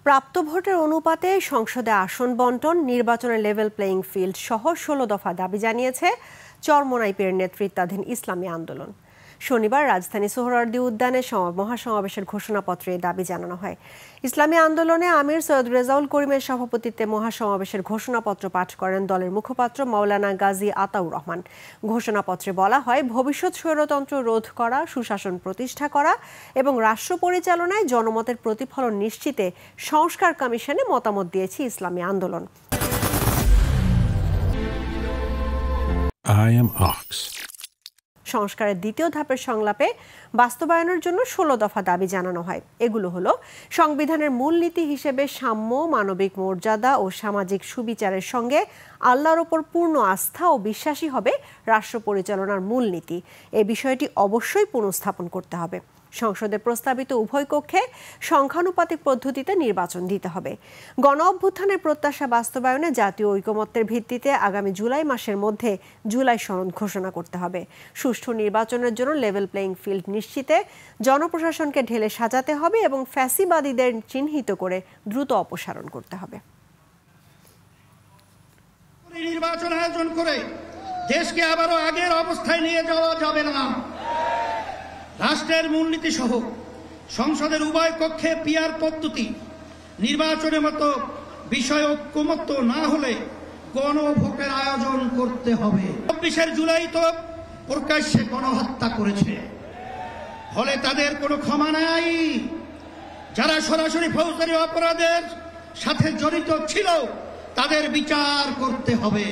প্রাপ্ত ভোটের অনুপাতে সংসদে আসন বণ্টন, নির্বাচনের লেভেল প্লেয়িং ফিল্ড সহ ১৬ দফা দাবি জানিয়েছে চরমোনাই পীরের নেতৃত্বাধীন ইসলামী আন্দোলন। শনিবার রাজধানী সোহরাওয়ার্দী উদ্যানে মহাসমাবেশের ঘোষণাপত্রে এই দাবি জানানো হয়। ইসলামী আন্দোলনে আমির সৈয়দ রেজাউল করিমের সভাপতিত্বে মহাসমাবেশের ঘোষণাপত্র পাঠ করেন দলের মুখপাত্র মাওলানা গাজী আতাউর রহমান। ঘোষণাপত্রে বলা হয়, ভবিষ্যৎ স্বৈরতন্ত্র রোধ করা, সুশাসন প্রতিষ্ঠা করা এবং রাষ্ট্র পরিচালনায় জনমতের প্রতিফলন নিশ্চিতে সংস্কার কমিশনে মতামত দিয়েছে ইসলামী আন্দোলন। সংস্কারের দ্বিতীয় ধাপের সংলাপে বাস্তবায়নের জন্য ১৬ দফা দাবি জানানো হয়। এগুলো হলো: সংবিধানের মূলনীতি হিসেবে সাম্য, মানবিক মর্যাদা ও সামাজিক সুবিচারের সঙ্গে আল্লাহর ওপর পূর্ণ আস্থা ও বিশ্বাসী হবে রাষ্ট্র পরিচালনার মূলনীতি। এই বিষয়টি অবশ্যই পুনঃস্থাপন করতে হবে। সংসদে প্রস্তাবিত উভয় কক্ষে সংখ্যানুপাতিক পদ্ধতিতে নির্বাচন দিতে হবে। গণ অভ্যুত্থানের প্রত্যাশা বাস্তবায়নে জাতীয় ঐকমত্যের ভিত্তিতে আগামী জুলাই মাসের মধ্যে জুলাই সনদ ঘোষণা করতে হবে। সুষ্ঠু নির্বাচনের জন্য লেভেল প্লেয়িং ফিল্ড নিশ্চিতে জনপ্রশাসনকে ঢেলে সাজাতে হবে এবং ফ্যাসিবাদীদের চিহ্নিত করে দ্রুত অপসারণ করতে হবে। নির্বাচন আয়োজন করে দেশকে আবারও আগের অবস্থায় নিয়ে যাওয়া যাবে না। রাষ্ট্রের মূলনীতি সহ সংসদের উভয় কক্ষে পিআর পদ্ধতি নির্বাচনের মতো বিষয় ঐকমত্য না হলে গণভোটের আয়োজন করতে হবে। ২৪ জুলাই তো প্রকাশ্যে গণহত্যা করেছে, ফলে তাদের কোনো ক্ষমা নাই। যারা সরাসরি ফৌজদারি অপরাধের সাথে জড়িত ছিল তাদের বিচার করতে হবে।